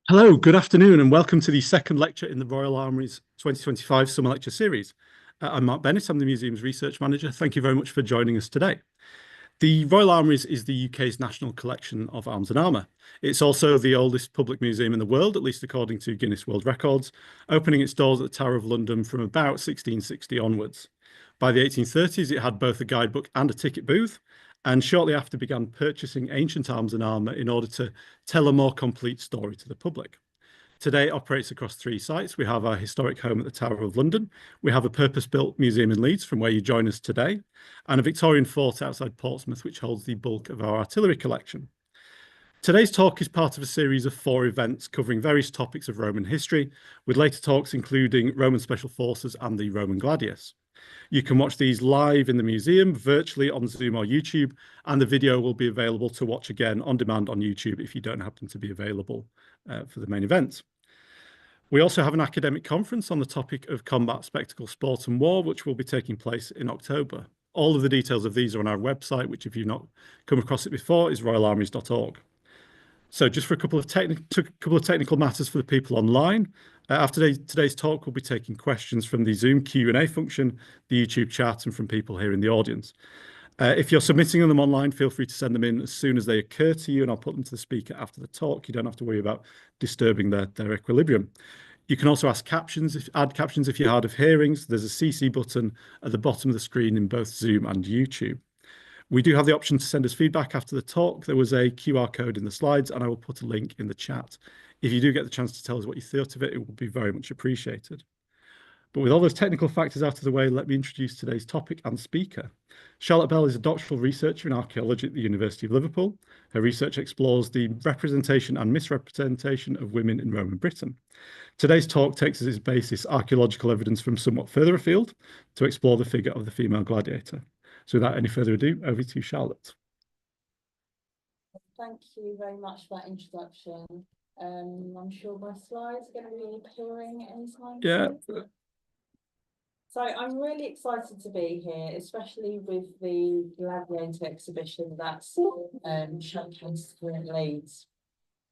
Hello, good afternoon, and welcome to the second lecture in the Royal Armouries 2025 Summer Lecture Series. I'm Mark Bennett, I'm the museum's research manager. Thank you very much for joining us today. The Royal Armouries is the UK's national collection of arms and armour. It's also the oldest public museum in the world, at least according to Guinness World Records, opening its doors at the Tower of London from about 1660 onwards. By the 1830s, it had both a guidebook and a ticket booth, and shortly after began purchasing ancient arms and armour in order to tell a more complete story to the public. Today it operates across 3 sites. We have our historic home at the Tower of London. We have a purpose-built museum in Leeds, from where you join us today, and a Victorian fort outside Portsmouth, which holds the bulk of our artillery collection. Today's talk is part of a series of 4 events covering various topics of Roman history, with later talks including Roman Special Forces and the Roman Gladius. You can watch these live in the museum, virtually on Zoom or YouTube, and the video will be available to watch again on demand on YouTube if you don't happen to be available for the main event. We also have an academic conference on the topic of combat, spectacle, sport and war, which will be taking place in October. All of the details of these are on our website, which, if you've not come across it before, is royalarmouries.org. So just for a couple of technical matters for the people online. After today's talk, we'll be taking questions from the Zoom Q&A function, the YouTube chat, and from people here in the audience. If you're submitting them online, feel free to send them in as soon as they occur to you, and I'll put them to the speaker after the talk. You don't have to worry about disturbing their equilibrium. You can also add captions if you're hard of hearings. There's a CC button at the bottom of the screen in both Zoom and YouTube. We do have the option to send us feedback after the talk. There was a QR code in the slides, and I will put a link in the chat. If you do get the chance to tell us what you thought of it, it would be very much appreciated. But with all those technical factors out of the way, let me introduce today's topic and speaker. Charlotte Bell is a doctoral researcher in archaeology at the University of Liverpool. Her research explores the representation and misrepresentation of women in Roman Britain. Today's talk takes as its basis archaeological evidence from somewhat further afield to explore the figure of the female gladiator. So without any further ado, over to you, Charlotte. Thank you very much for that introduction. I'm sure my slides are going to be appearing anytime soon. Yeah. So I'm really excited to be here, especially with the Gladiator exhibition that's showcased here at Leeds.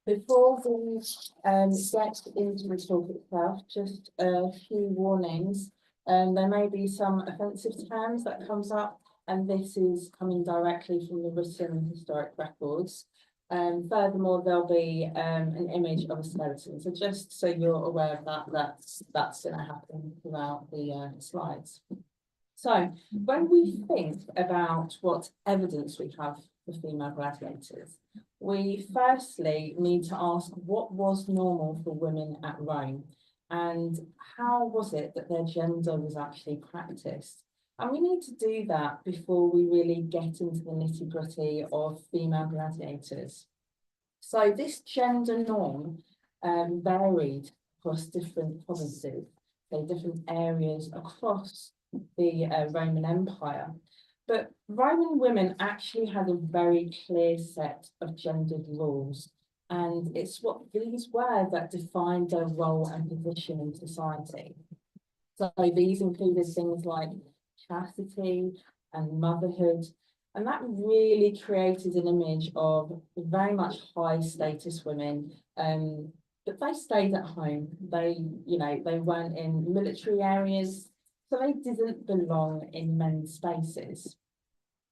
Before we get into the talk itself, just a few warnings. There may be some offensive terms that comes up, and this is coming directly from the written historic records. Furthermore, there'll be an image of a skeleton. So just so you're aware of that, that's going to happen throughout the slides. So when we think about what evidence we have for female gladiators, we firstly need to ask what was normal for women at Rome, and how was it that their gender was actually practiced? And we need to do that before we really get into the nitty-gritty of female gladiators. So this gender norm varied across different provinces, so different areas across the Roman Empire. But Roman women actually had a very clear set of gendered rules, and it's what these were that defined their role and position in society. So these included things like chastity and motherhood, and that really created an image of very much high status women. But they stayed at home. They weren't in military areas, so they didn't belong in men's spaces.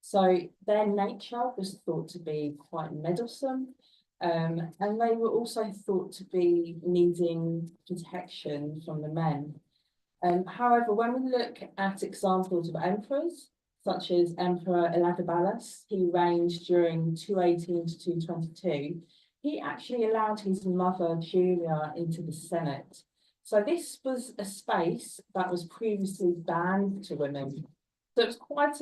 So their nature was thought to be quite meddlesome, and they were also thought to be needing protection from the men. However, when we look at examples of emperors, such as Emperor Elagabalus, who reigned during 218 to 222, he actually allowed his mother Julia into the Senate. So this was a space that was previously banned to women. So it was quite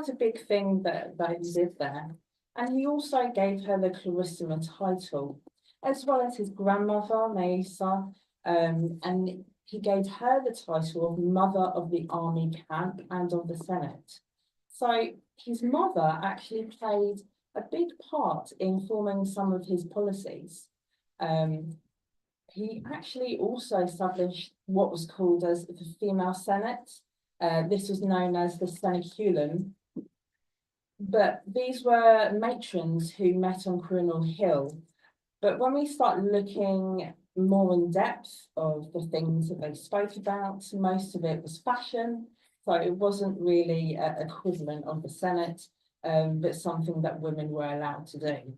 a big thing that he did there. And he also gave her the Clarissima title, as well as his grandmother, Maesa, and he gave her the title of Mother of the Army Camp and of the Senate. So his mother actually played a big part in forming some of his policies. He actually also established what was called as the female Senate. This was known as the Seneculum. But these were matrons who met on Quirinal Hill. But when we start looking more in depth of the things that they spoke about, most of it was fashion. So it wasn't really an equivalent of the Senate, but something that women were allowed to do.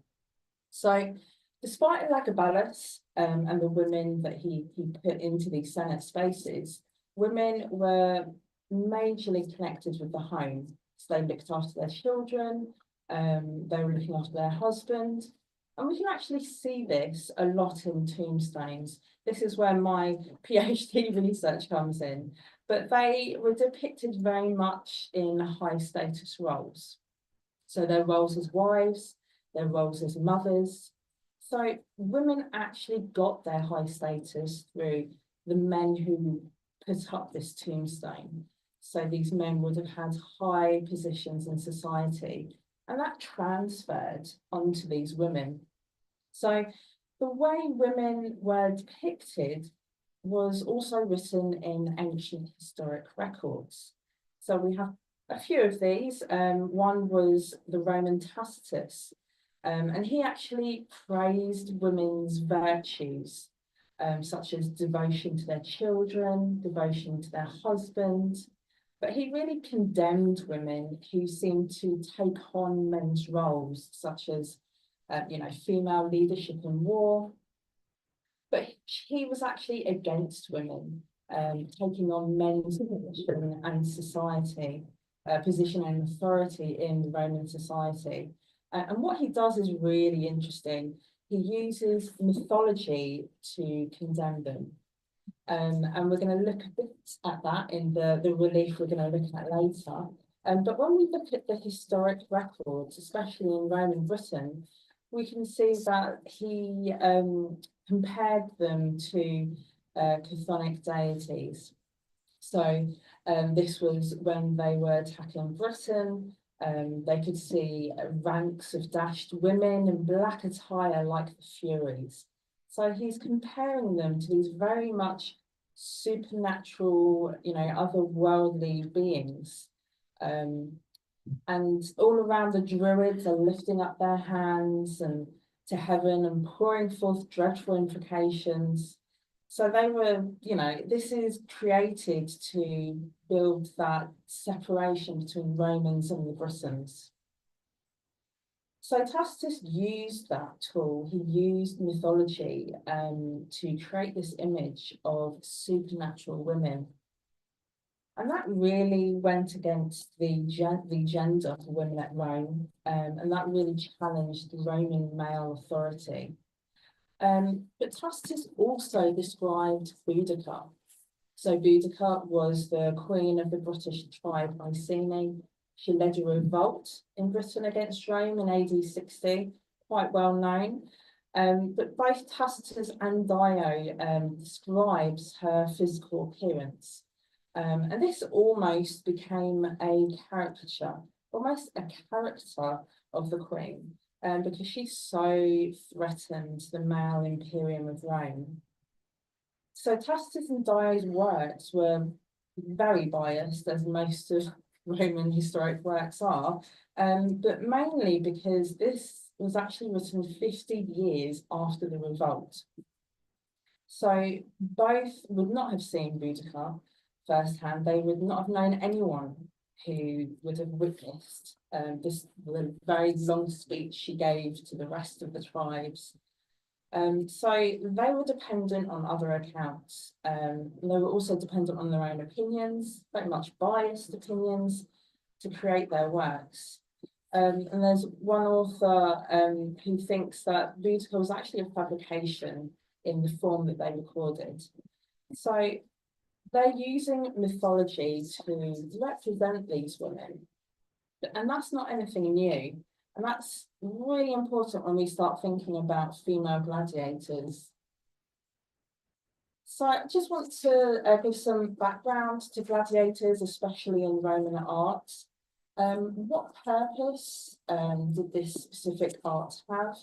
So despite Elagabalus and the women that he put into these Senate spaces, women were majorly connected with the home. So they looked after their children, they were looking after their husband. And we can actually see this a lot in tombstones. This is where my PhD research comes in. But they were depicted very much in high status roles. So their roles as wives, their roles as mothers. So women actually got their high status through the men who put up this tombstone. So these men would have had high positions in society, and that transferred onto these women. So the way women were depicted was also written in ancient historic records. So we have a few of these. One was the Roman Tacitus, and he actually praised women's virtues, such as devotion to their children, devotion to their husband. But he really condemned women who seemed to take on men's roles, such as, female leadership in war. But he was actually against women taking on men's position and society, position and authority in Roman society. And what he does is really interesting. He uses mythology to condemn them. And we're going to look a bit at that in the relief we're going to look at later. But when we look at the historic records, especially in Roman Britain, we can see that he compared them to chthonic deities. So this was when they were attacking Britain. They could see ranks of dashed women in black attire like the Furies. So he's comparing them to these very much supernatural, otherworldly beings. And all around the Druids are lifting up their hands and to heaven and pouring forth dreadful imprecations. So they were, this is created to build that separation between Romans and the Britons. So Tacitus used that tool. He used mythology to create this image of supernatural women. And that really went against the gender for women at Rome, and that really challenged the Roman male authority. But Tacitus also described Boudica. So Boudica was the queen of the British tribe Iceni. She led a revolt in Britain against Rome in AD 60, quite well known. But both Tacitus and Dio describes her physical appearance. And this almost became a caricature, almost a character of the queen, because she so threatened the male imperium of Rome. So Tacitus and Dio's works were very biased, as most of Roman historic works are, but mainly because this was actually written 50 years after the revolt. So both would not have seen Boudica firsthand. They would not have known anyone who would have witnessed the very long speech she gave to the rest of the tribes. So they were dependent on other accounts. They were also dependent on their own opinions, very much biased opinions, to create their works. And there's one author who thinks that Boudica was actually a fabrication in the form that they recorded. So they're using mythology to represent these women, and that's not anything new. And that's really important when we start thinking about female gladiators. So I just want to give some background to gladiators, especially in Roman art. What purpose did this specific art have?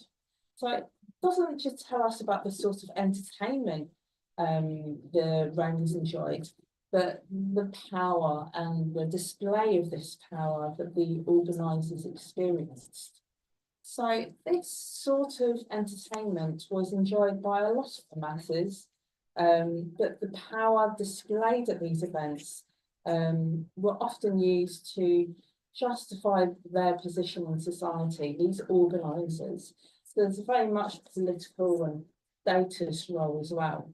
So it doesn't just tell us about the sort of entertainment the Romans enjoyed, but the power and the display of this power that the organisers experienced. So this sort of entertainment was enjoyed by a lot of the masses, but the power displayed at these events were often used to justify their position in society, these organisers. So there's very much political and status role as well.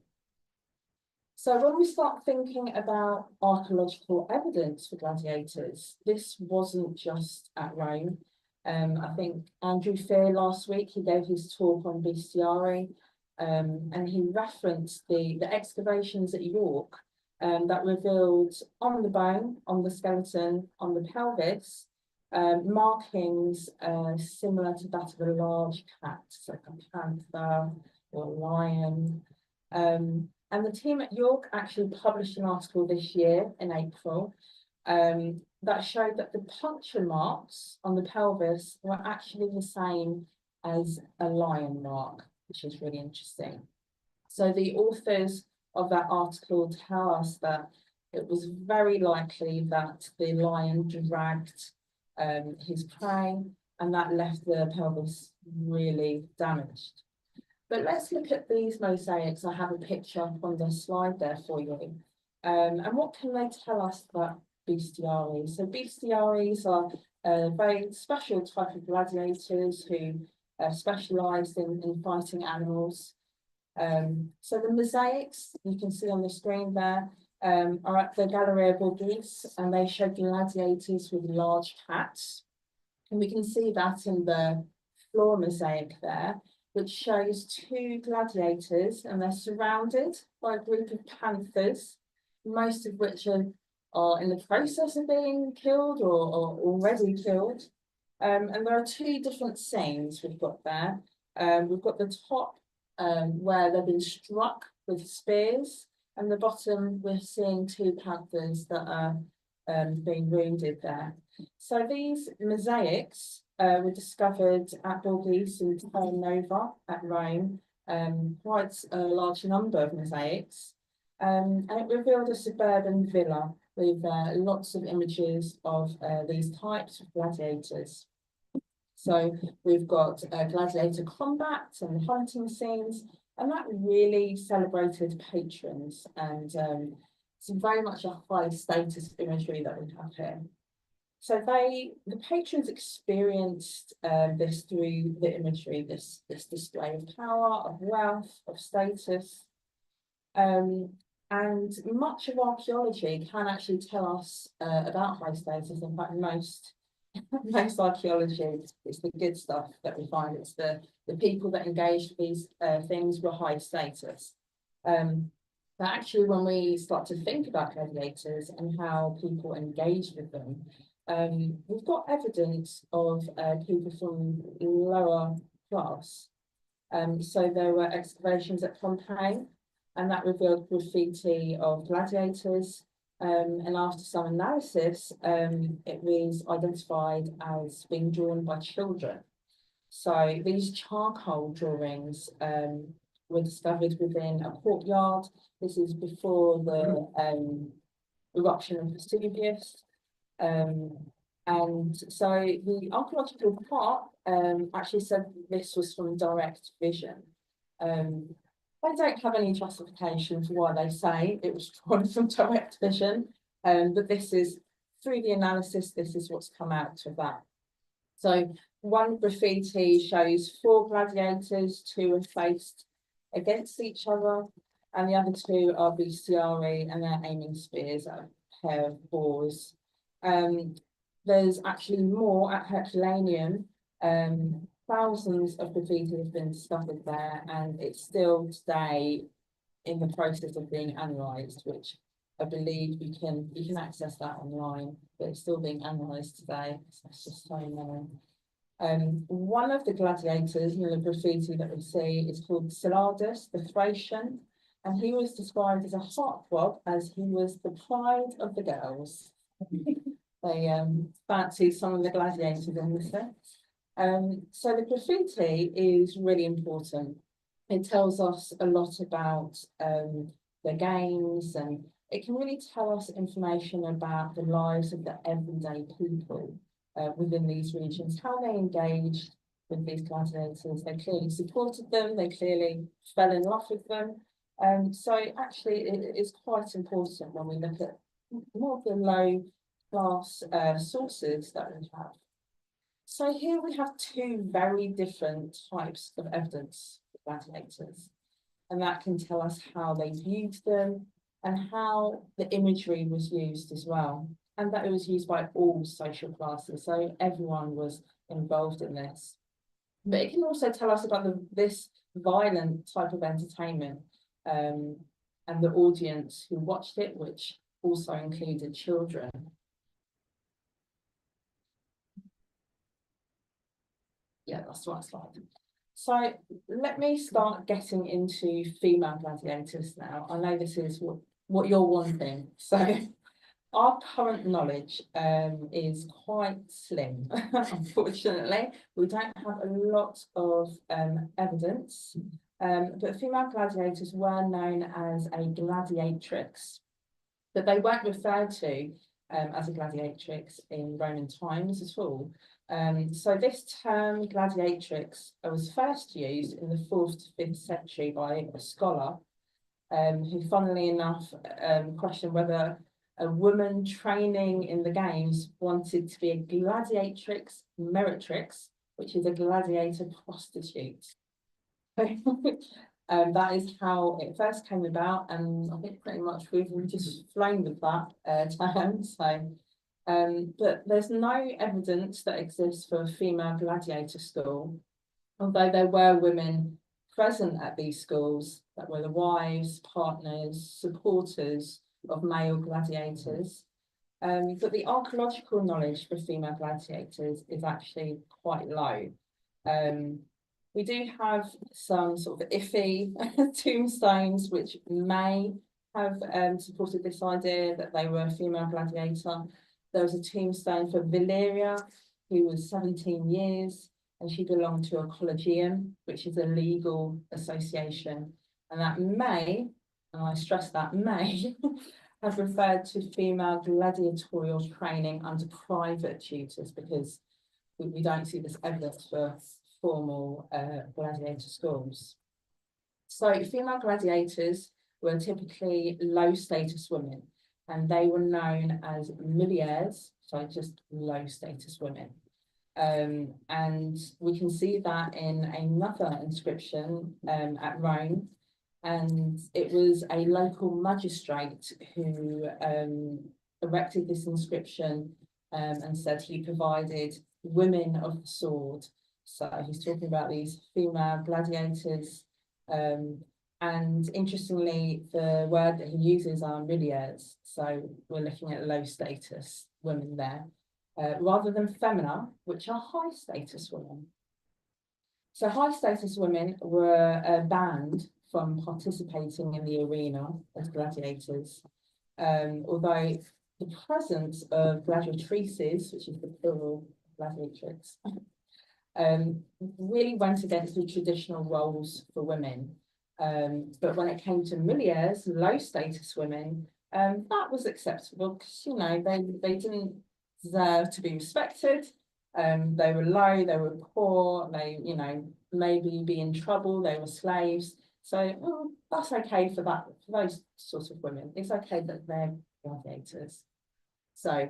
So when we start thinking about archaeological evidence for gladiators, this wasn't just at Rome. I think Andrew Fear last week, he gave his talk on bestiary, and he referenced the excavations at York that revealed on the bone, on the skeleton, on the pelvis, markings similar to that of a large cat, so like a panther or a lion. And the team at York actually published an article this year in April that showed that the puncture marks on the pelvis were actually the same as a lion mark, which is really interesting. So the authors of that article tell us that it was very likely that the lion dragged his prey, and that left the pelvis really damaged. But let's look at these mosaics. I have a picture up on the slide there for you. And what can they tell us about bestiarii? So bestiaries are a very special type of gladiators who specialised in fighting animals. So the mosaics you can see on the screen there are at the Galleria Borghese, and they show gladiators with large hats. And we can see that in the floor mosaic there, which shows two gladiators, and they're surrounded by a group of panthers, most of which are in the process of being killed or already killed. And there are two different scenes we've got there. We've got the top where they've been struck with spears, and the bottom we're seeing two panthers that are being wounded there. So these mosaics were discovered at Borghese and Terra Nova at Rome, quite a large number of mosaics, and it revealed a suburban villa with lots of images of these types of gladiators. So we've got gladiator combat and hunting scenes, and that really celebrated patrons, and it's very much a high status imagery that we have here. So the patrons experienced this through the imagery, this display of power, of wealth, of status. And much of archaeology can actually tell us about high status. In fact, most archaeology is the good stuff that we find. It's the people that engaged with these things were high status. But actually, when we start to think about gladiators and how people engage with them, we've got evidence of people from lower class. So there were excavations at Pompeii, and that revealed graffiti of gladiators. And after some analysis, it was identified as being drawn by children. So these charcoal drawings were discovered within a courtyard. This is before the eruption of Vesuvius. And so the archaeological part actually said this was from direct vision. They don't have any justification for why they say it was drawn from direct vision, but this is, through the analysis, this is what's come out of that. So one graffiti shows 4 gladiators, 2 are faced against each other, and the other 2 are bestiarii, and they're aiming spears at a pair of boars. There's actually more at Herculaneum. Thousands of graffiti have been discovered there, and it's still today in the process of being analysed, which I believe you can access that online, but it's still being analysed today. So that's just so many. One of the gladiators in the graffiti that we see is called Siladus, the Thracian, and he was described as a heartthrob, as he was the pride of the girls. They fancied some of the gladiators in this sense. So the graffiti is really important. It tells us a lot about the games, and it can really tell us information about the lives of the everyday people within these regions, how they engaged with these gladiators. They clearly supported them, they clearly fell in love with them. So actually it is quite important when we look at more of the low class sources that we have. So here we have two very different types of evidence for gladiators, and that can tell us how they viewed them and how the imagery was used as well, and that it was used by all social classes, so everyone was involved in this. But it can also tell us about this violent type of entertainment and the audience who watched it, which also included children. Yeah, that's the right slide. So let me start getting into female gladiators now. I know this is what you're wanting. So our current knowledge is quite slim, unfortunately. We don't have a lot of evidence, but female gladiators were known as a gladiatrix, but they weren't referred to as a gladiatrix in Roman times at all. So this term gladiatrix was first used in the 4th to 5th century by a scholar who, funnily enough, questioned whether a woman training in the games wanted to be a gladiatrix meretrix, which is a gladiator prostitute. That is how it first came about, and I think pretty much we've just flown with that term. So, but there's no evidence that exists for a female gladiator school, although there were women present at these schools that were the wives, partners, supporters of male gladiators. But the archaeological knowledge for female gladiators is actually quite low. We do have some sort of iffy tombstones which may have supported this idea that they were a female gladiator. There was a tombstone for Valeria, who was 17 years, and she belonged to a collegium, which is a legal association. And that may, and I stress that may, have referred to female gladiatorial training under private tutors, because we don't see this evidence for formal gladiator schools. So female gladiators were typically low status women, and they were known as miliaires, so just low status women. And we can see that in another inscription at Rome, and it was a local magistrate who erected this inscription and said he provided women of the sword. So he's talking about these female gladiators, and interestingly, the word that he uses are miliaires. So we're looking at low status women there, rather than femina, which are high status women. So high status women were banned from participating in the arena as gladiators, although the presence of gladiatrices, which is the plural gladiatrix, really went against the traditional roles for women. But when it came to miliaires, low status women, that was acceptable because, you know, they didn't deserve to be respected. They were low, they were poor, they, you know, maybe be in trouble, they were slaves. So, well, that's okay for that, for those sorts of women. It's okay that they're gladiators. So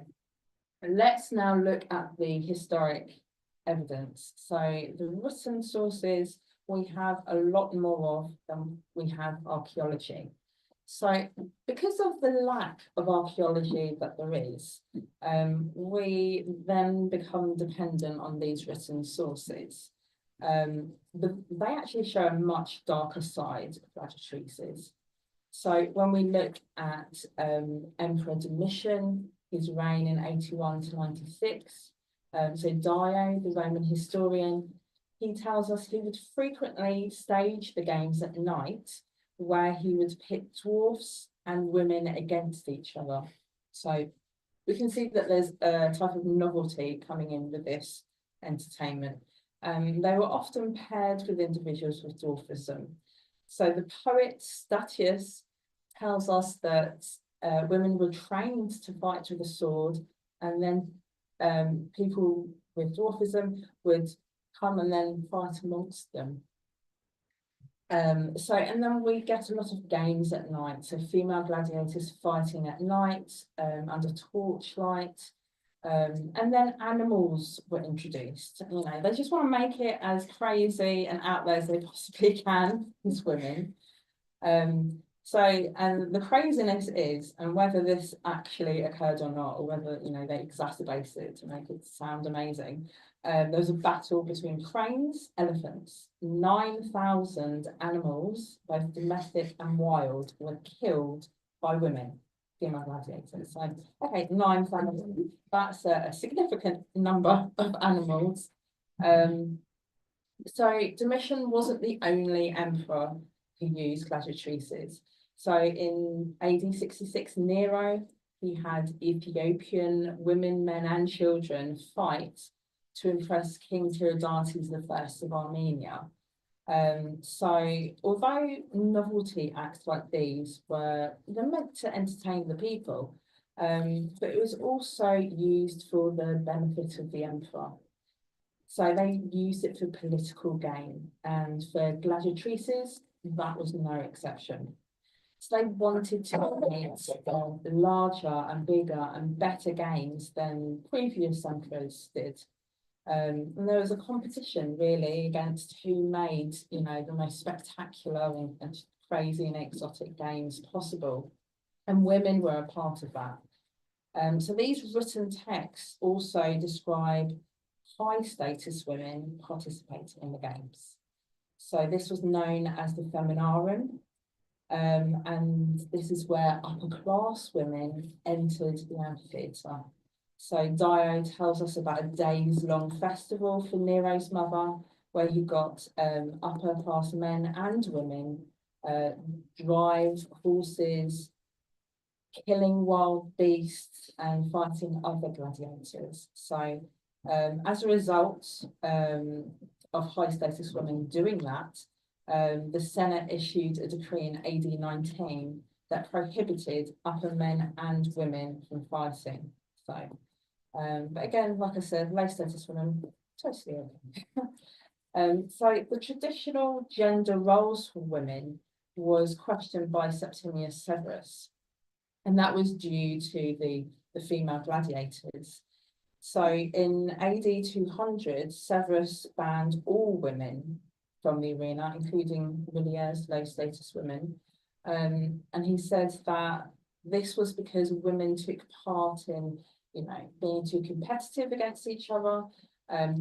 let's now look at the historic evidence. So the written sources we have a lot more of than we have archaeology. So because of the lack of archaeology that there is, we then become dependent on these written sources. They actually show a much darker side of gladiatrices. So when we look at Emperor Domitian, his reign in 81 to 96, so Dio, the Roman historian, he tells us he would frequently stage the games at night, where he would pit dwarfs and women against each other. So we can see that there's a type of novelty coming in with this entertainment. They were often paired with individuals with dwarfism. So the poet Statius tells us that women were trained to fight with a sword, and then people with dwarfism would come and then fight amongst them. And then we get a lot of games at night. So female gladiators fighting at night, under torchlight. And then animals were introduced. You know, they just want to make it as crazy and out there as they possibly can, these women. And the craziness is, and whether this actually occurred or not, or whether, you know, they exacerbated it to make it sound amazing, there was a battle between cranes, elephants. 9,000 animals, both domestic and wild, were killed by women, female gladiators. So, okay, 9,000. That's a significant number of animals. So Domitian wasn't the only emperor who used gladiatrices. So in AD 66, Nero, he had Ethiopian women, men, and children fight to impress King Tiridates I of Armenia. So although novelty acts like these were meant to entertain the people, but it was also used for the benefit of the emperor. So they used it for political gain, and for gladiatrices, that was no exception. So they wanted to create larger and bigger and better games than previous emperors did. And there was a competition really against who made, you know, the most spectacular and crazy and exotic games possible. And women were a part of that. So these written texts also describe high status women participating in the games. So this was known as the Feminarum. And this is where upper class women entered the amphitheatre. So Dio tells us about a days-long festival for Nero's mother, where he got upper class men and women drive horses, killing wild beasts, and fighting other gladiators. So as a result of high status women doing that, the Senate issued a decree in AD 19 that prohibited upper men and women from fighting. So, but again, like I said, low status women, totally okay. So the traditional gender roles for women was questioned by Septimius Severus, and that was due to the female gladiators. So in AD 200, Severus banned all women from the arena, including Villiers, low status women. And he said that this was because women took part in, you know, being too competitive against each other.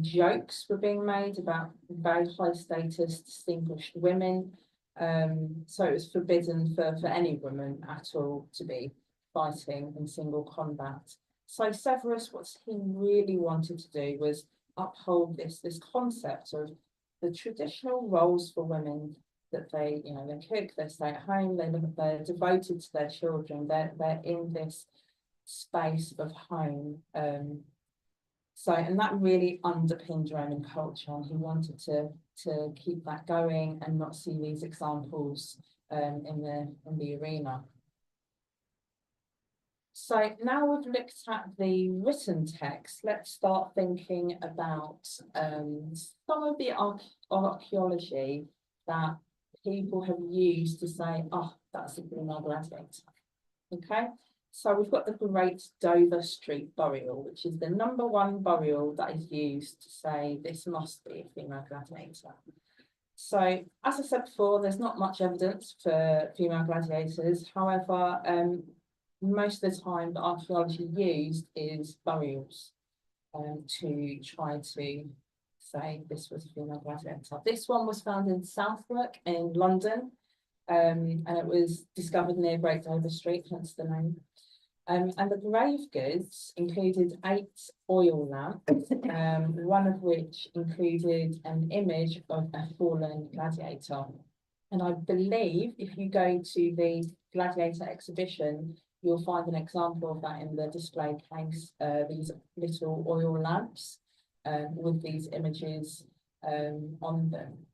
Jokes were being made about very high status, distinguished women. So it was forbidden for any woman at all to be fighting in single combat. So Severus, what he really wanted to do was uphold this concept of the traditional roles for women, that they, you know, they cook, they stay at home, they're devoted to their children, they're in this space of home. So, and that really underpinned Roman culture, and he wanted to keep that going and not see these examples in the arena. So now we've looked at the written text, let's start thinking about some of the archaeology that people have used to say, oh, that's a female gladiator. Okay, so we've got the Great Dover Street burial, which is the #1 burial that is used to say this must be a female gladiator. So, as I said before, there's not much evidence for female gladiators. However, most of the time the archaeology used is burials to try to say this was a female gladiator. This one was found in Southwark in London, and it was discovered near Great Dover Street, hence the name. And the grave goods included 8 oil lamps, one of which included an image of a fallen gladiator. And I believe if you go to the Gladiator exhibition, you'll find an example of that in the display case, these little oil lamps with these images on them.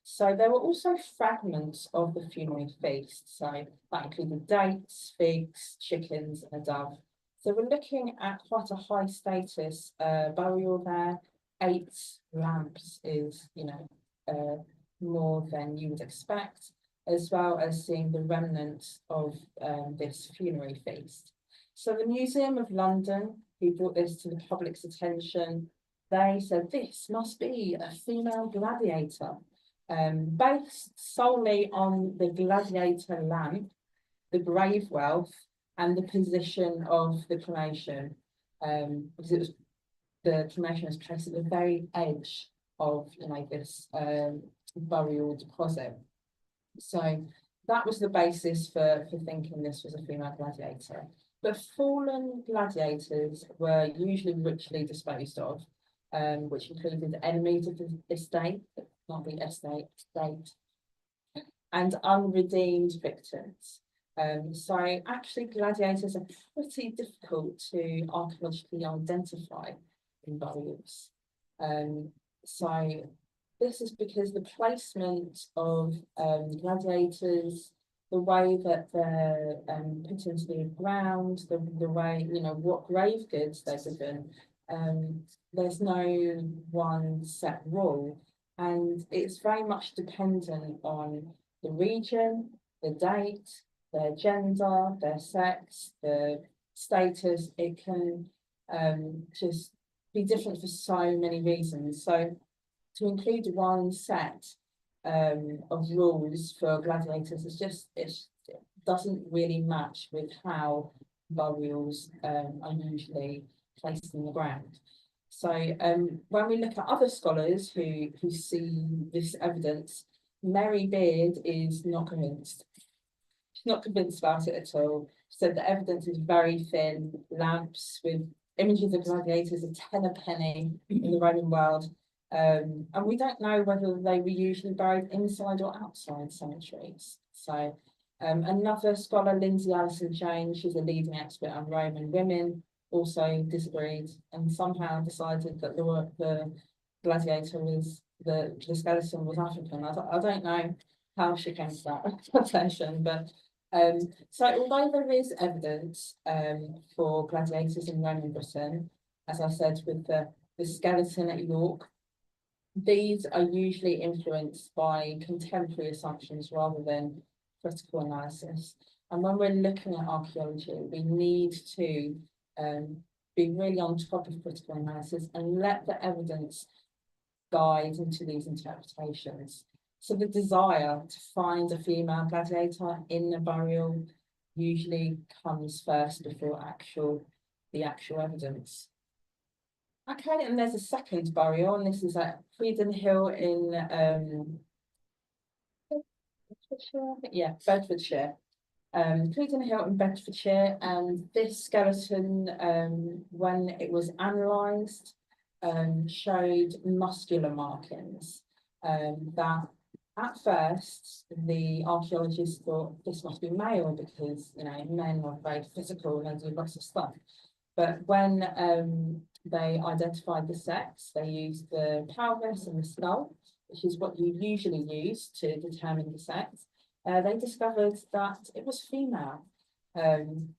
So there were also fragments of the funerary feast. So that included dates, figs, chickens, and a dove. So we're looking at quite a high status burial there. 8 lamps is, more than you would expect, as well as seeing the remnants of this funerary feast. So the Museum of London, who brought this to the public's attention, they said this must be a female gladiator, based solely on the gladiator lamp, the grave wealth, and the position of the cremation, because it was the cremation was placed at the very edge of this burial deposit. So that was the basis for thinking this was a female gladiator. But fallen gladiators were usually richly disposed of, which included enemies of the estate, not the estate, and unredeemed victims. So actually gladiators are pretty difficult to archaeologically identify in burials. So this is because the placement of gladiators, the way that they're put into the ground, the way, what grave goods they're given, there's no one set rule, and it's very much dependent on the region, the date, their gender, their sex, their status. It can just be different for so many reasons. So to include one set of rules for gladiators is just, it doesn't really match with how burials are usually placed in the ground. So when we look at other scholars who see this evidence, Mary Beard is not convinced. She's not convinced about it at all. She said the evidence is very thin, lamps with images of gladiators are 10 a penny in the Roman world. And we don't know whether they were usually buried inside or outside cemeteries. So another scholar, Lindsay Allison James, she's a leading expert on Roman women, also disagreed and somehow decided that the gladiator was, the skeleton was African. I don't know how she came to that conclusion, but so although there is evidence for gladiators in Roman Britain, as I said, with the skeleton at York, these are usually influenced by contemporary assumptions rather than critical analysis. And when we're looking at archaeology, we need to be really on top of critical analysis and let the evidence guide into these interpretations. So the desire to find a female gladiator in a burial usually comes first before the actual evidence. Okay, and there's a second burial, and this is at Creedon Hill in Bedfordshire. Creedon Hill in Bedfordshire, and this skeleton, when it was analysed, showed muscular markings that at first the archaeologists thought this must be male because men are very physical and they do lots of stuff. But when they identified the sex, they used the pelvis and the skull, which is what you usually use to determine the sex. They discovered that it was female. And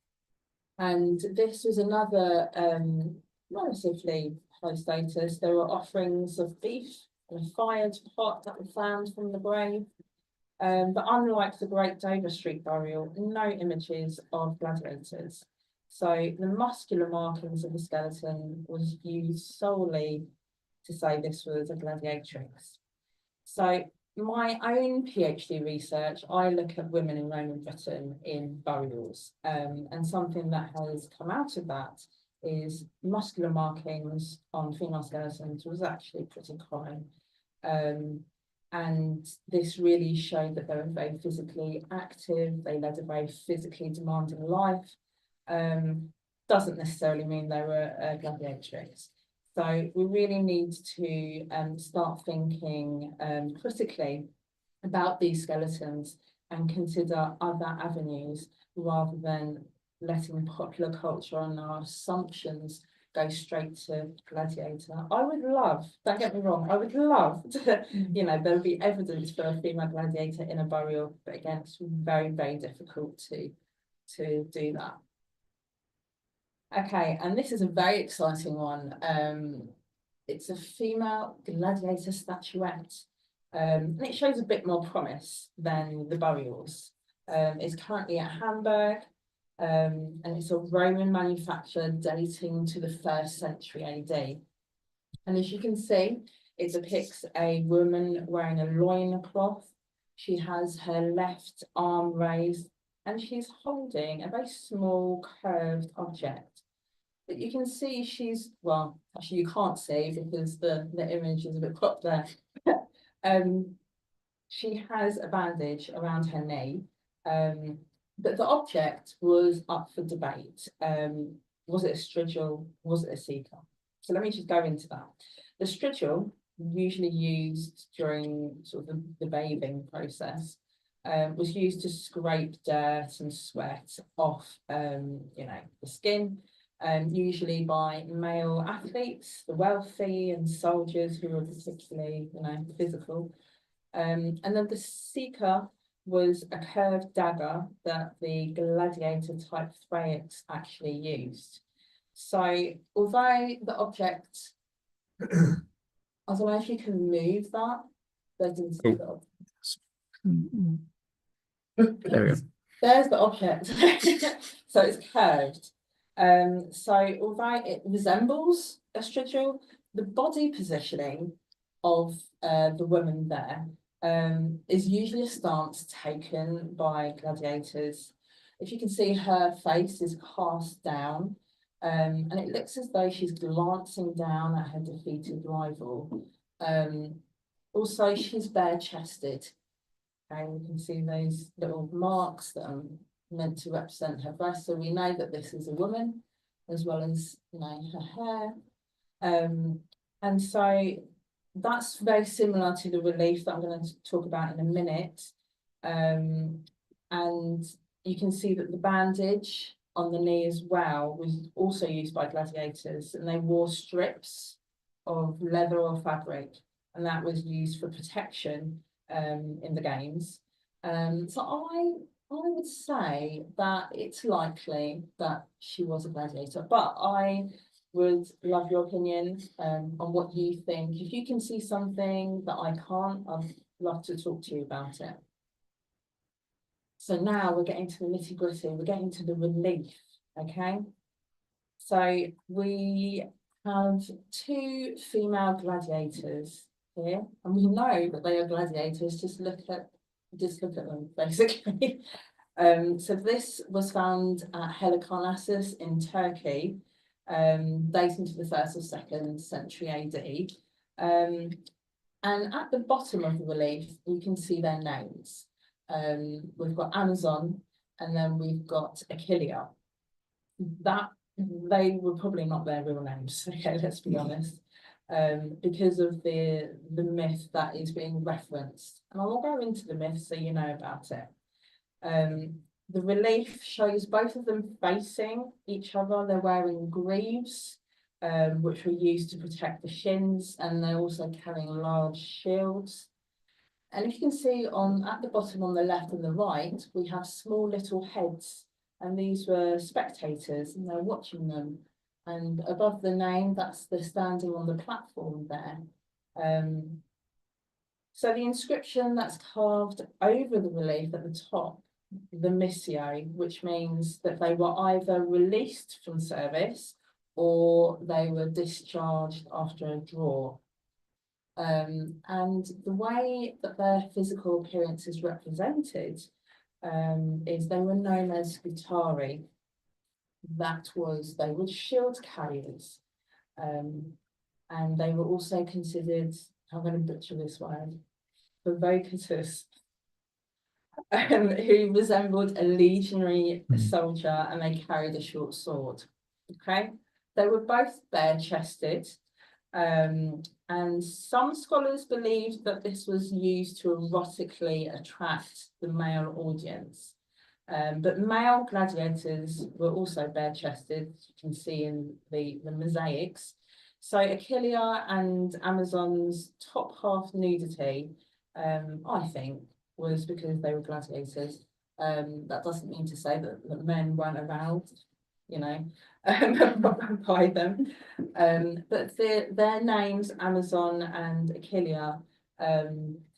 this was another relatively high status. There were offerings of beef and a fired pot that were found from the grave. But unlike the Great Dover Street burial, no images of gladiators. So the muscular markings of the skeleton was used solely to say this was a gladiatrix. So my own PhD research, I look at women in Roman Britain in burials, and something that has come out of that is muscular markings on female skeletons was actually pretty common. And this really showed that they were very physically active, they led a very physically demanding life. Doesn't necessarily mean they were a gladiatrix. So we really need to start thinking critically about these skeletons and consider other avenues rather than letting popular culture and our assumptions go straight to gladiator. I would love, don't get me wrong, I would love to, there would be evidence for a female gladiator in a burial, but again, it's very, very difficult to do that. Okay, and this is a very exciting one. it's a female gladiator statuette. And it shows a bit more promise than the burials. It's currently at Hamburg, and it's a Roman manufacture dating to the 1st century AD. And as you can see, it depicts a woman wearing a loincloth. She has her left arm raised, and she's holding a very small curved object. But you can see she's, well, actually you can't see because the image is a bit cropped there. She has a bandage around her knee, but the object was up for debate. Was it a strigil? Was it a seeker? So let me just go into that. The strigil, usually used during sort of the bathing process, was used to scrape dirt and sweat off, you know, the skin, usually by male athletes, the wealthy, and soldiers who were particularly, you know, physical. And then the seeker was a curved dagger that the gladiator type Thrax actually used. So although the object, I don't know if you can move that, but There we go. there's the object. So it's curved. So although it resembles a strigil, the body positioning of the woman there is usually a stance taken by gladiators. If you can see, her face is cast down, and it looks as though she's glancing down at her defeated rival. Also, she's bare-chested. And you can see those little marks that are meant to represent her breast. So we know that this is a woman, as well as, you know, her hair. And so that's very similar to the relief that I'm going to talk about in a minute. And you can see that the bandage on the knee as well was also used by gladiators, and they wore strips of leather or fabric, and that was used for protection in the games. So I would say that it's likely that she was a gladiator, but I would love your opinion on what you think. If you can see something that I can't, I'd love to talk to you about it. So now we're getting to the nitty-gritty, we're getting to the relief, okay? So we have 2 female gladiators here, and we know that they are gladiators. Just look at them, basically. So this was found at Helicarnassus in Turkey, dating to the 1st or 2nd century AD. And at the bottom of the relief, you can see their names. We've got Amazon, and then we've got Achillea. That they were probably not their real names. Okay, let's be honest, because of the myth that is being referenced. And I will go into the myth so you know about it. The relief shows both of them facing each other. They're wearing greaves, which were used to protect the shins, and they're also carrying large shields. And if you can see at the bottom on the left and the right, we have small little heads, and these were spectators, and they're watching them. And above the name, they're standing on the platform there. So the inscription that's carved over the relief at the top, the missio, which means that they were either released from service or they were discharged after a draw. And the way that their physical appearance is represented is they were known as scutari. They were shield carriers, and they were also considered, I'm going to butcher this word, provocatus, who resembled a legionary soldier, and they carried a short sword. Okay, they were both bare-chested. And some scholars believed that this was used to erotically attract the male audience. But male gladiators were also bare-chested, as you can see in the mosaics. So Achillea and Amazon's top half nudity, I think, was because they were gladiators. That doesn't mean to say that men weren't aroused. you know, by them. But their names, Amazon and Achillea,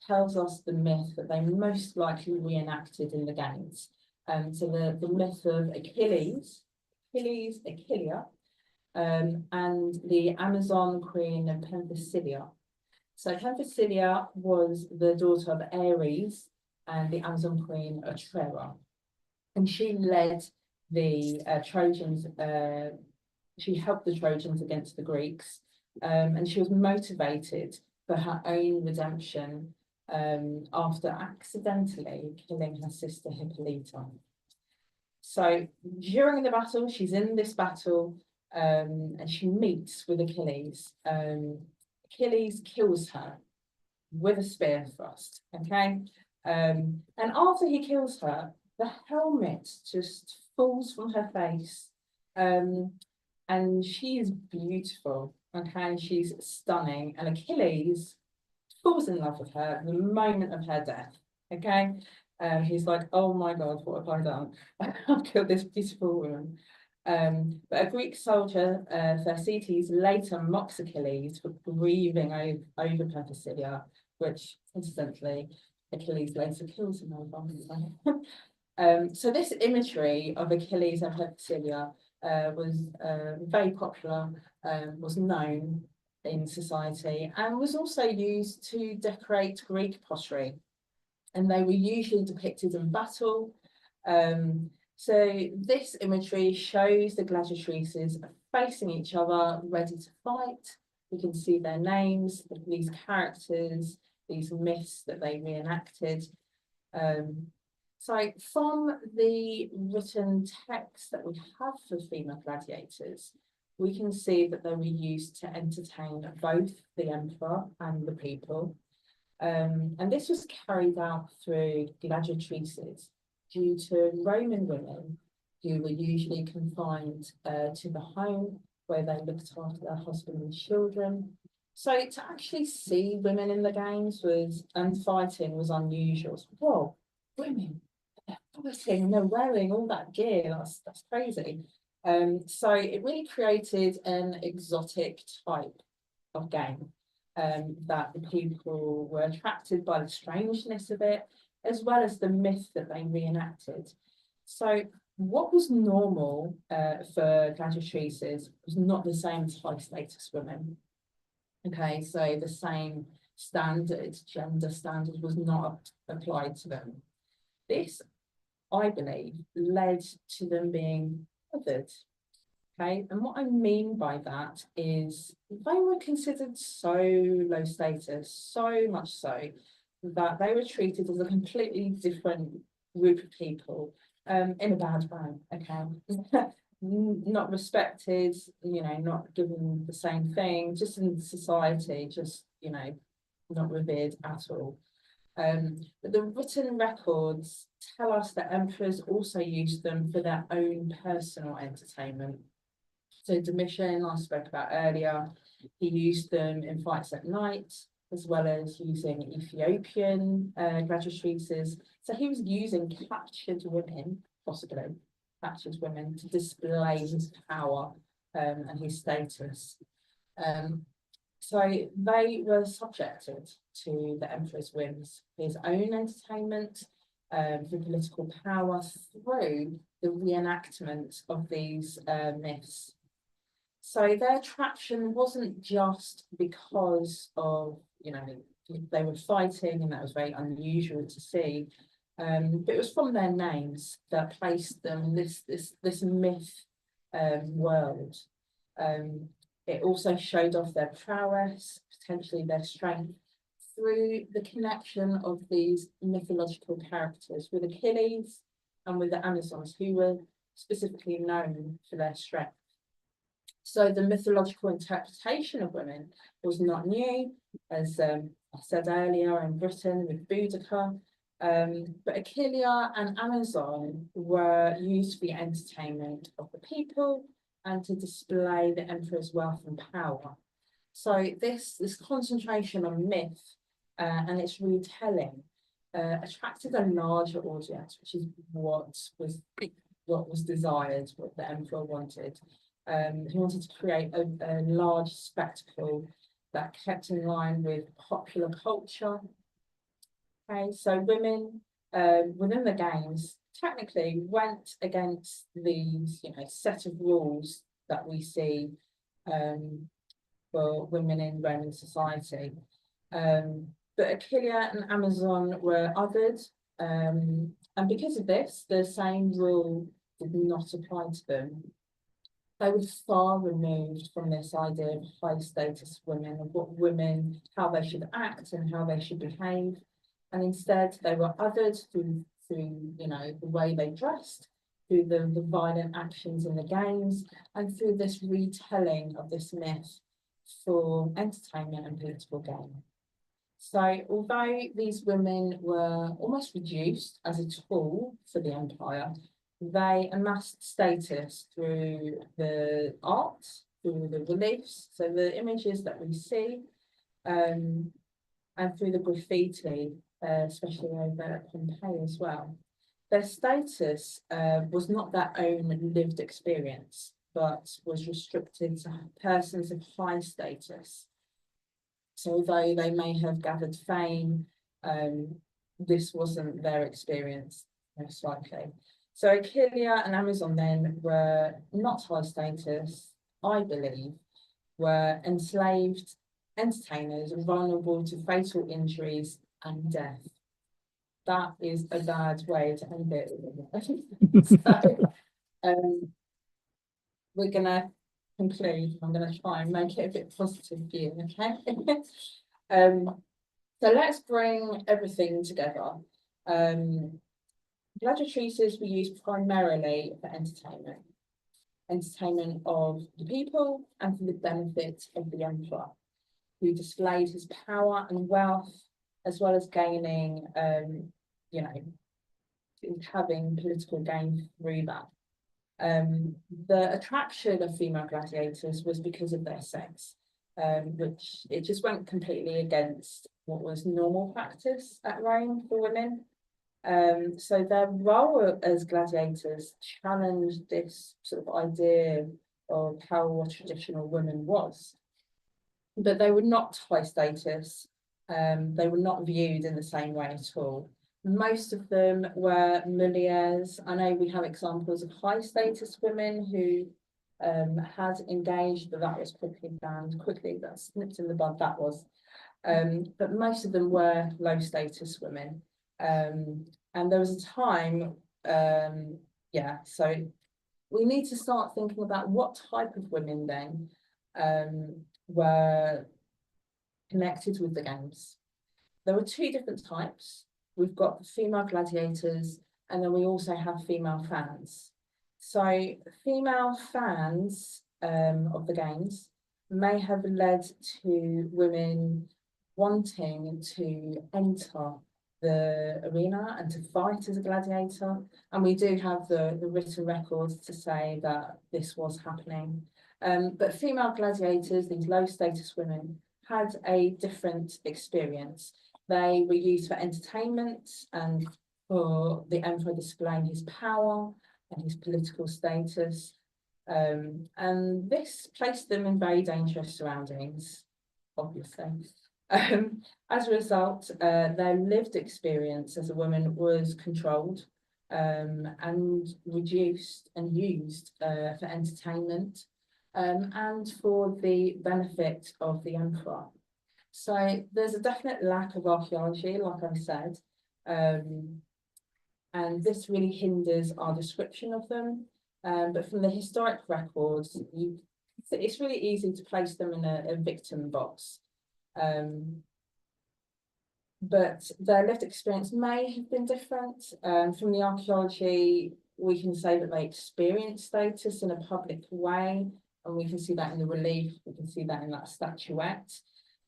tells us the myth that they most likely reenacted in the games. So the myth of Achillea, and the Amazon queen of Penthesilea. So Penthesilea was the daughter of Ares and the Amazon queen Otrera. And she led the Trojans, she helped the Trojans against the Greeks, and she was motivated for her own redemption after accidentally killing her sister Hippolyta. So during the battle, she's in this battle, and she meets with Achilles. Achilles kills her with a spear thrust, okay? And after he kills her, the helmet just falls from her face. And she is beautiful, okay? She's stunning. And Achilles falls in love with her at the moment of her death, okay? He's like, oh my God, what have I done? I've killed this beautiful woman. But a Greek soldier, Thersites, later mocks Achilles for grieving over Penthesilea, which incidentally Achilles later kills him over. So this imagery of Achilles and Penthesilea was very popular, was known in society, and was also used to decorate Greek pottery. And they were usually depicted in battle. So this imagery shows the gladiatrices facing each other, ready to fight. You can see their names, these characters, these myths that they reenacted. So from the written text that we have for female gladiators, we can see that they were used to entertain both the emperor and the people. And this was carried out through gladiatrices due to Roman women who were usually confined to the home where they looked after their husband and children. So to actually see women in the games and fighting was unusual. So, whoa, women, they're fighting and they're wearing all that gear, that's crazy. So it really created an exotic type of game. That the people were attracted by the strangeness of it, as well as the myth that they reenacted. So what was normal for gladiatrices was not the same as high status women. Okay, so the same gender standard was not applied to them. This, I believe, led to them being othered. Okay, and what I mean by that is they were considered so low status, so much so that they were treated as a completely different group of people, in a bad way, okay? Not respected, not given the same thing, just in society, just, not revered at all. But the written records tell us that emperors also used them for their own personal entertainment. So Domitian, I spoke about earlier, he used them in fights at night, as well as using Ethiopian gladiatrices. So he was using captured women, possibly captured women, to display his power and his status. So they were subjected to the emperor's whims, his own entertainment, for political power through the reenactment of these myths. So their attraction wasn't just because of, they were fighting and that was very unusual to see, but it was from their names that placed them in this myth world. It also showed off their prowess, potentially their strength, through the connection of these mythological characters with Achilles and with the Amazons, who were specifically known for their strength. So the mythological interpretation of women was not new, as I said earlier, in Britain with Boudica, but Achillea and Amazon were used for the entertainment of the people and to display the emperor's wealth and power. So this concentration on myth and its retelling attracted a larger audience, which is what was what was desired, what the emperor wanted. He wanted to create a large spectacle that kept in line with popular culture. Okay, so women within the games technically went against these, set of rules that we see for women in Roman society. But Achillia and Amazon were othered, and because of this, the same rule did not apply to them. They were far removed from this idea of high status women, of what women, how they should act and how they should behave. And instead they were othered through the way they dressed, through the violent actions in the games, and through this retelling of this myth for entertainment and political gain. So although these women were almost reduced as a tool for the empire, they amassed status through the art, through the reliefs, so the images that we see, and through the graffiti, especially over at Pompeii as well. Their status was not their own lived experience, but was restricted to persons of high status. So although they may have gathered fame, this wasn't their experience, most likely. So Achillia and Amazon then were not high status, I believe, were enslaved entertainers vulnerable to fatal injuries and death. That is a bad way to end it. So we're gonna conclude. I'm gonna try and make it a bit positive for you, okay? So let's bring everything together. Gladiatrices were used primarily for entertainment of the people and for the benefit of the emperor, who displayed his power and wealth, as well as gaining, having political gain through that. The attraction of female gladiators was because of their sex, which it just went completely against what was normal practice at Rome for women. So their role as gladiators challenged this sort of idea of how a traditional woman was. But they were not high status. They were not viewed in the same way at all. Most of them were mulieres. I know we have examples of high status women who had engaged, but that was quickly banned. Quickly, that's nipped in the bud, that was. But most of them were low status women. And there was a time, so we need to start thinking about what type of women then were connected with the games. There were two different types. We've got the female gladiators, and then we also have female fans. So female fans of the games may have led to women wanting to enter the arena and to fight as a gladiator. And we do have the written records to say that this was happening. But female gladiators, these low status women, had a different experience. They were used for entertainment and for the emperor displaying his power and his political status. And this placed them in very dangerous surroundings, obviously. As a result, their lived experience as a woman was controlled and reduced and used for entertainment and for the benefit of the emperor. So there's a definite lack of archaeology, like I said, and this really hinders our description of them. But from the historic records, it's really easy to place them in a victim box. But their lived experience may have been different. From the archaeology, we can say that they experienced status in a public way, and we can see that in the relief, we can see that in that statuette.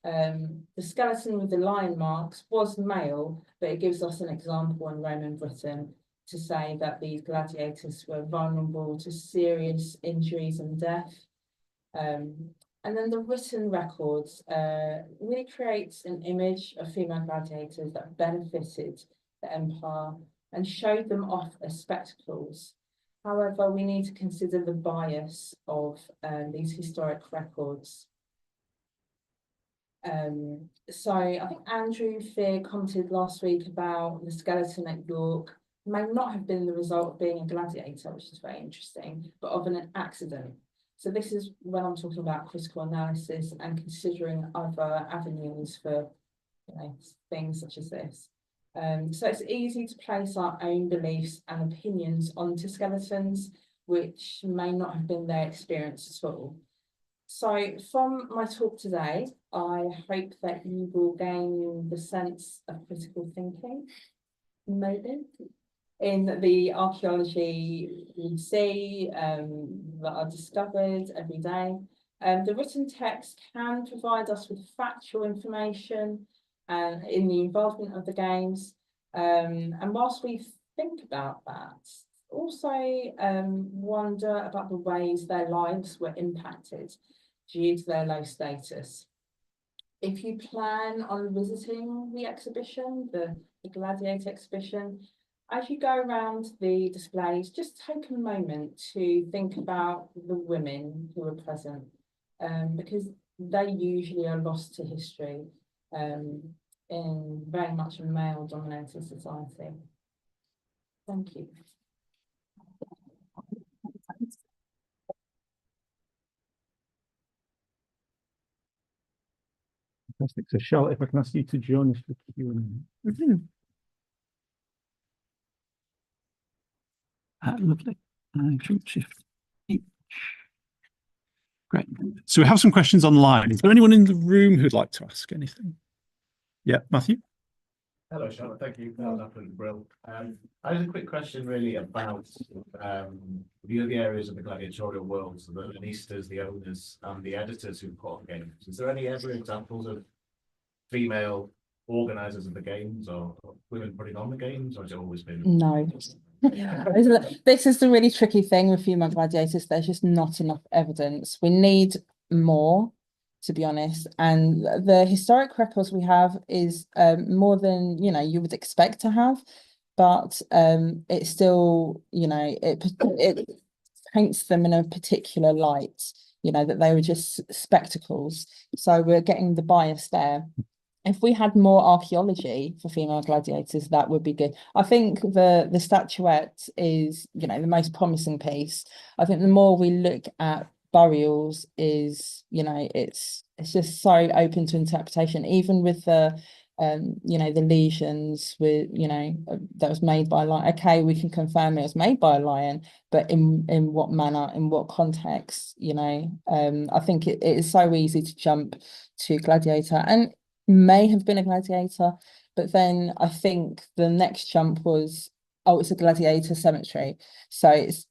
The skeleton with the lion marks was male, but it gives us an example in Roman Britain to say that these gladiators were vulnerable to serious injuries and death. And then the written records really creates an image of female gladiators that benefited the empire and showed them off as spectacles. However, we need to consider the bias of these historic records. So I think Andrew Fear commented last week about the skeleton at York may not have been the result of being a gladiator, which is very interesting, but of an accident. So this is when I'm talking about critical analysis and considering other avenues for, things such as this. So it's easy to place our own beliefs and opinions onto skeletons, which may not have been their experience at all. So from my talk today, I hope that you will gain the sense of critical thinking, maybe, in the archaeology we see that are discovered every day. The written text can provide us with factual information in the involvement of the games. And whilst we think about that, also wonder about the ways their lives were impacted due to their low status. If you plan on visiting the exhibition, the Gladiator exhibition, as you go around the displays, just take a moment to think about the women who are present, because they usually are lost to history in very much a male-dominated society. Thank you. Fantastic. So Charlotte, if I can ask you to join us for Q&A. Lovely. Shift. Great. So we have some questions online. Is there anyone in the room who'd like to ask anything? Yeah, Matthew? Hello, Charlotte. Thank you. That was absolutely brilliant. I had a quick question really about the other areas of the gladiatorial world, so the anistas, the owners, and the editors who put on games. Is there any ever examples of female organisers of the games or women putting on the games, or has it always been? No. This is the really tricky thing with female gladiators. There's just not enough evidence. We need more, to be honest. And the historic records we have is more than you would expect to have, but it's still it paints them in a particular light. That they were just spectacles. So we're getting the bias there. If we had more archaeology for female gladiators, that would be good. I think the statuette is, the most promising piece. I think the more we look at burials is, it's just so open to interpretation, even with the the lesions with, that was made by a lion. Okay, we can confirm it was made by a lion, but in what manner, in what context, I think it is so easy to jump to gladiator, and may have been a gladiator, but then I think the next jump was, oh, it's a gladiator cemetery. So it's,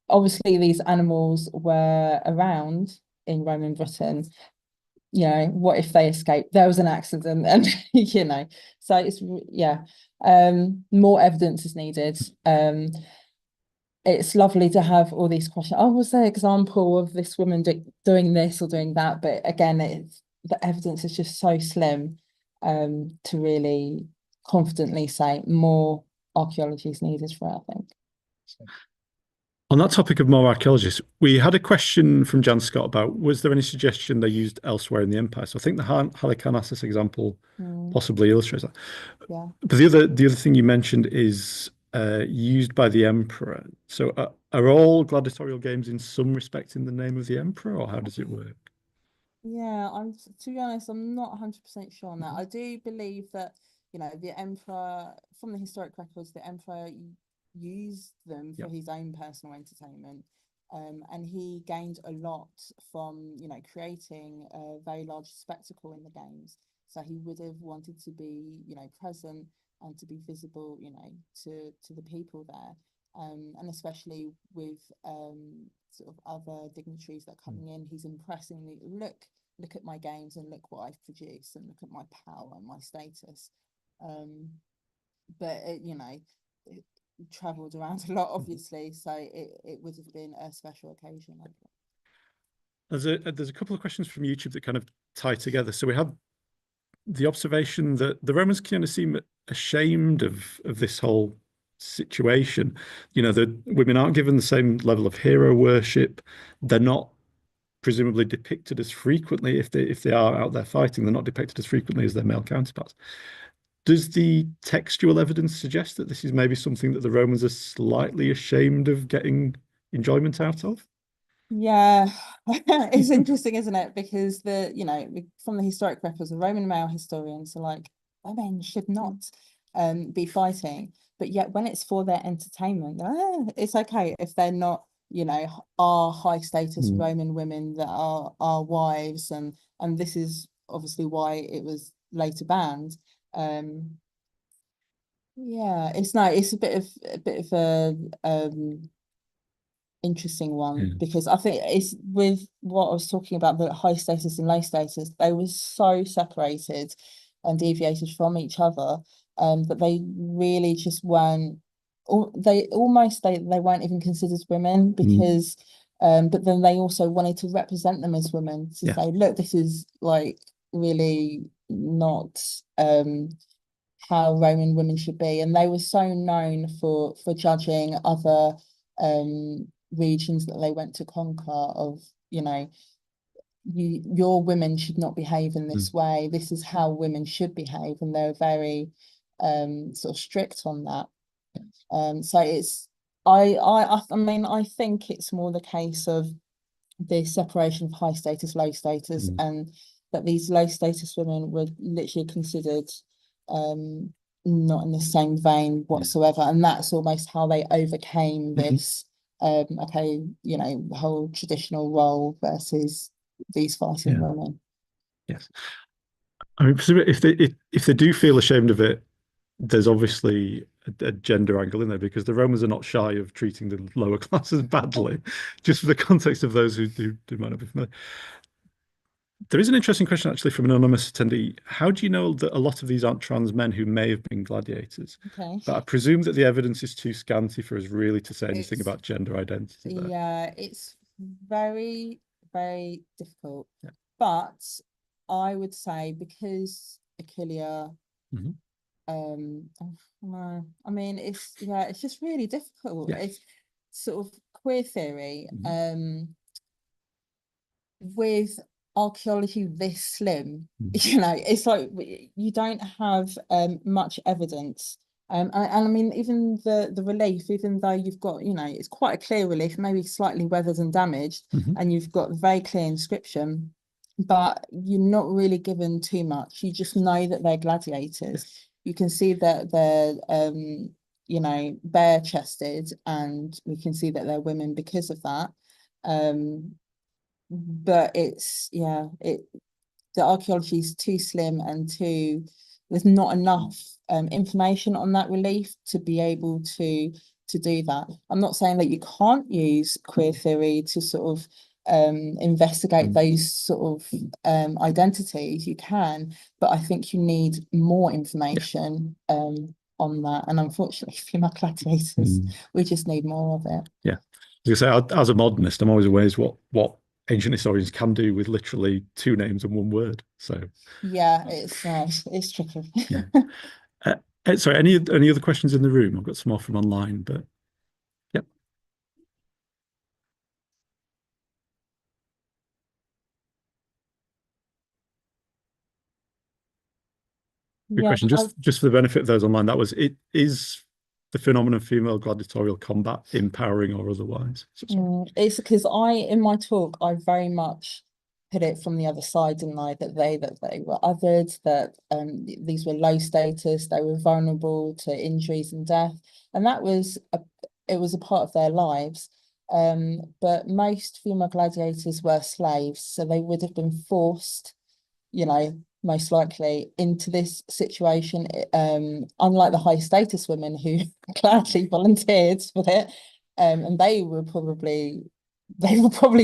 obviously these animals were around in Roman Britain. What if they escaped? There was an accident, and so it's more evidence is needed. It's lovely to have all these questions. Oh, was there an example of this woman doing this or doing that? But again, the evidence is just so slim to really confidently say more archaeology is needed for it, I think. On that topic of more archaeologists, we had a question from Jan Scott about, was there any suggestion they used elsewhere in the empire? So I think the Halicarnassus example possibly illustrates that. Yeah. But the other thing you mentioned is used by the emperor. So are all gladiatorial games in some respect in the name of the emperor, or how does it work? Yeah, to be honest, I'm not 100% sure on that. I do believe that, the emperor, from the historic records, the emperor used them for his own personal entertainment. And he gained a lot from, creating a very large spectacle in the games. So he would have wanted to be, present and to be visible, to the people there. And especially with sort of other dignitaries that are coming in, he's impressing me. Look at my games and look what I've produced, and look at my power and my status. But it travelled around a lot, obviously, so it would have been a special occasion. There's a couple of questions from YouTube that kind of tie together. So we have the observation that the Romans kind of seem ashamed of this whole situation. You know, the women aren't given the same level of hero worship. They're not presumably depicted as frequently, if they are out there fighting, they're not depicted as frequently as their male counterparts. Does the textual evidence suggest that this is maybe something that the Romans are slightly ashamed of getting enjoyment out of? Yeah, it's interesting, isn't it? Because from the historic records, the Roman male historians are like, women should not be fighting. But yet when it's for their entertainment, it's okay if they're not, are high status Roman women that are wives, and this is obviously why it was later banned. Yeah, it's a bit of a interesting one, because I think it's with what I was talking about, the high status and low status, they were so separated and deviated from each other, that they really just weren't, or they weren't even considered women, because but then they also wanted to represent them as women, to say, look, this is like really not how Roman women should be. And they were so known for judging other regions that they went to conquer, of, your women should not behave in this way. This is how women should behave, and they're very sort of strict on that. So it's I mean, I think it's more the case of the separation of high status, low status, and that these low status women were literally considered not in the same vein whatsoever, and that's almost how they overcame this okay, the whole traditional role versus these fighting women. Yes, I mean, if they do feel ashamed of it, there's obviously a gender angle in there, because the Romans are not shy of treating the lower classes badly, just for the context of those who might not be familiar. There is an interesting question actually from an anonymous attendee. How do you know that a lot of these aren't trans men who may have been gladiators? Okay. But I presume that the evidence is too scanty for us really to say anything about gender identity there. Yeah, it's very, very difficult. Yeah. But I would say, because Aquilia, I mean, it's just really difficult. Yeah. It's sort of queer theory. With archaeology this slim, it's like you don't have much evidence. And I mean, even the relief, even though you've got, it's quite a clear relief, maybe slightly weathered and damaged, and you've got very clear inscription, but you're not really given too much. You just know that they're gladiators. You can see that they're bare chested, and we can see that they're women because of that. But the archaeology is too slim, and there's not enough information on that relief to be able to do that. I'm not saying that you can't use queer theory to sort of investigate those sort of identities. You can, but I think you need more information on that. And unfortunately, female gladiators, we just need more of it. Yeah. As I say, as a modernist, I'm always amazed what ancient historians can do with literally two names and one word. So yeah, it's tricky. Yeah. Sorry, any other questions in the room? I've got some more from online, but yep. Good question. Just for the benefit of those online, that was it. Is the phenomenon of female gladiatorial combat empowering or otherwise? It's because in my talk, I very much put it from the other side, didn't I? That they were othered, that these were low status, they were vulnerable to injuries and death, and that was it was a part of their lives. But most female gladiators were slaves, so they would have been forced, most likely into this situation, unlike the high status women who gladly volunteered for it, and they probably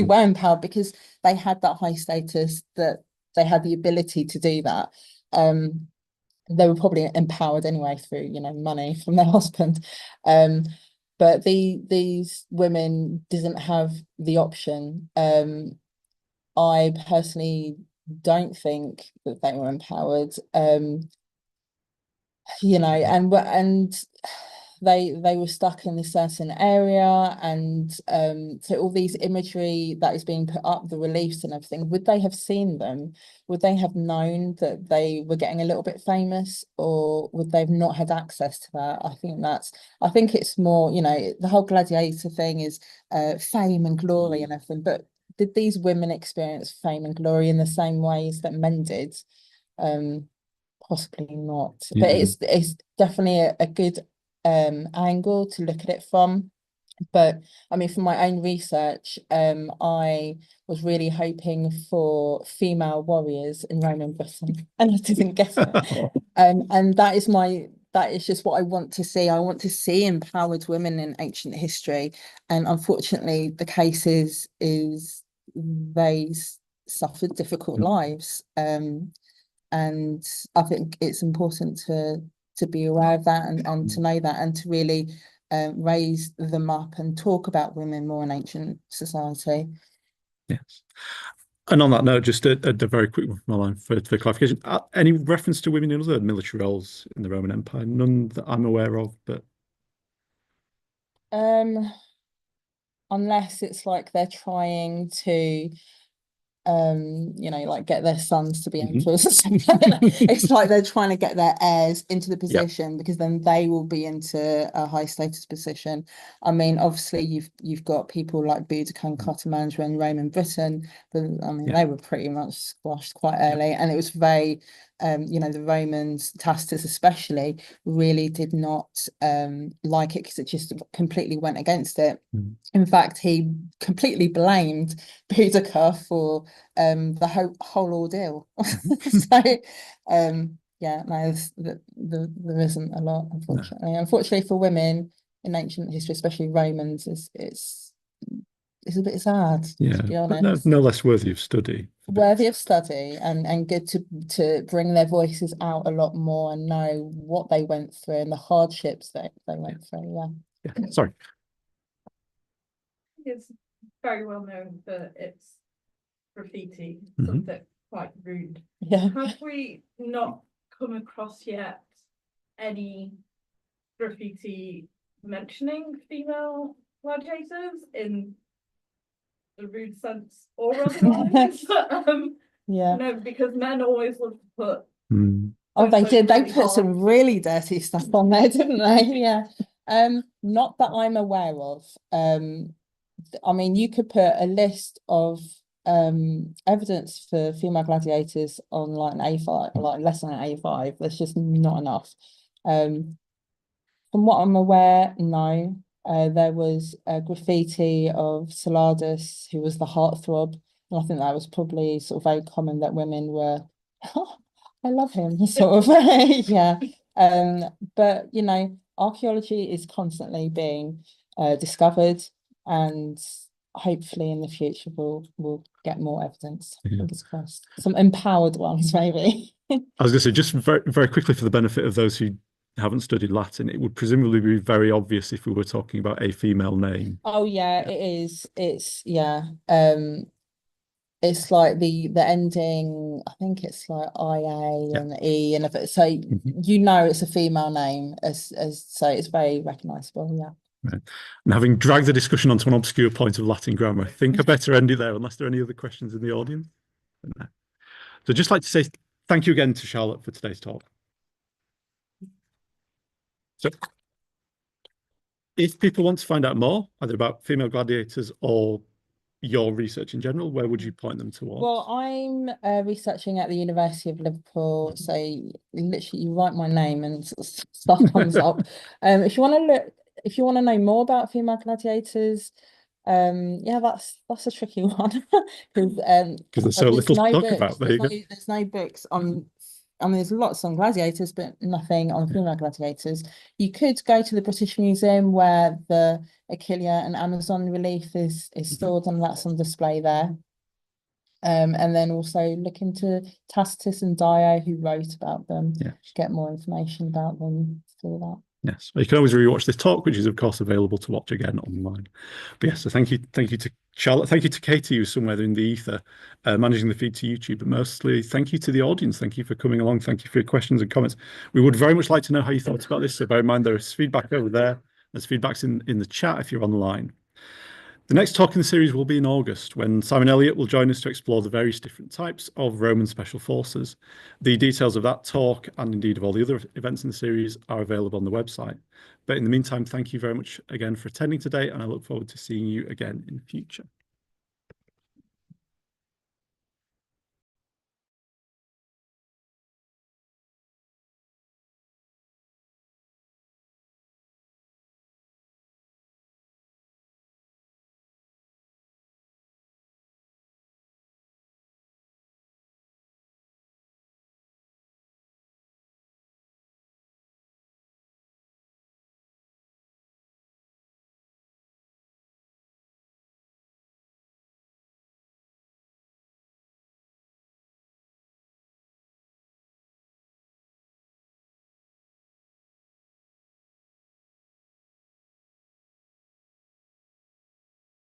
were empowered because they had that high status, that they had the ability to do that. They were probably empowered anyway through money from their husband, but these women didn't have the option. I personally don't think that they were empowered, and they were stuck in this certain area, and so all these imagery that is being put up, the reliefs and everything, would they have seen them? Would they have known that they were getting a little bit famous, or would they have not had access to that? I think it's more, you know, the whole gladiator thing is fame and glory and everything, but did these women experience fame and glory in the same ways that men did? Possibly not, but it's definitely a good angle to look at it from. But I mean, for my own research, I was really hoping for female warriors in Roman Britain, and I didn't get it. And that is just what I want to see. I want to see empowered women in ancient history, and unfortunately, the case is they suffered difficult lives. And I think it's important to be aware of that, and to know that, and to really raise them up and talk about women more in ancient society. Yes. And on that note, just a very quick one from my line for clarification. Any reference to women in other military roles in the Roman Empire? None that I'm aware of, but unless it's like they're trying to you know, like get their sons to be emperors or something. It's like they're trying to get their heirs into the position, because then they will be into a high status position. I mean, obviously you've got people like Boudicca and Cotamandra in Roman Britain, but I mean they were pretty much squashed quite early, and it was very you know, the Romans, Tacitus especially, really did not like it, because it just completely went against it. In fact, he completely blamed Boudicca for the whole ordeal. So yeah, no, there isn't a lot, unfortunately. No. Unfortunately for women in ancient history, especially Romans, it's a bit sad, to be honest. But no less worthy of study. Worthy of study, and good to bring their voices out a lot more and know what they went through and the hardships that they went through. Yeah. Sorry. It's very well known that it's graffiti, something quite rude. Yeah. Have we not come across yet any graffiti mentioning female gladiators in the rude sense or otherwise? No, because men always love to put oh, they did. They really put some really dirty stuff on there, didn't they? Yeah. Not that I'm aware of. I mean, you could put a list of evidence for female gladiators on like an A5, like less than an A5. There's just not enough. From what I'm aware, no. There was a graffiti of Saladus, who was the heartthrob, and I think that was probably sort of very common, that women were, oh, I love him, sort of. Yeah. But you know, archaeology is constantly being discovered, and hopefully in the future we'll get more evidence. Fingers crossed. Some empowered ones, maybe. I was going to say, just very, very quickly, for the benefit of those who haven't studied Latin, it would presumably be very obvious if we were talking about a female name. Oh yeah, it is. It's it's like the ending, I think it's like IA and E, and so you know it's a female name, as so it's very recognizable. Right. And having dragged the discussion onto an obscure point of Latin grammar, I think I better end it there, unless there are any other questions in the audience. No. So I'd just like to say thank you again to Charlotte for today's talk. So if people want to find out more, either about female gladiators or your research in general, where would you point them towards? Well, I'm researching at the University of Liverpool, so literally you write my name and sort of stuff comes up. If you want to know more about female gladiators, yeah, that's a tricky one, because there's so little to talk about. There's no books on. I mean, there's lots on gladiators, but nothing on female gladiators. You could go to the British Museum, where the Achillea and Amazon relief is stored, and that's on display there. And then also look into Tacitus and Dio, who wrote about them, get more information about them through that. Yes, you can always rewatch this talk, which is of course available to watch again online. But yes, so thank you to Charlotte, thank you to Katie, who's somewhere in the ether, managing the feed to YouTube, but mostly thank you to the audience. Thank you for coming along. Thank you for your questions and comments. We would very much like to know how you thought about this. So bear in mind there is feedback over there. There's feedbacks in the chat if you're online. The next talk in the series will be in August, when Simon Elliott will join us to explore the various different types of Roman special forces. The details of that talk, and indeed of all the other events in the series, are available on the website. But in the meantime, thank you very much again for attending today, and I look forward to seeing you again in the future.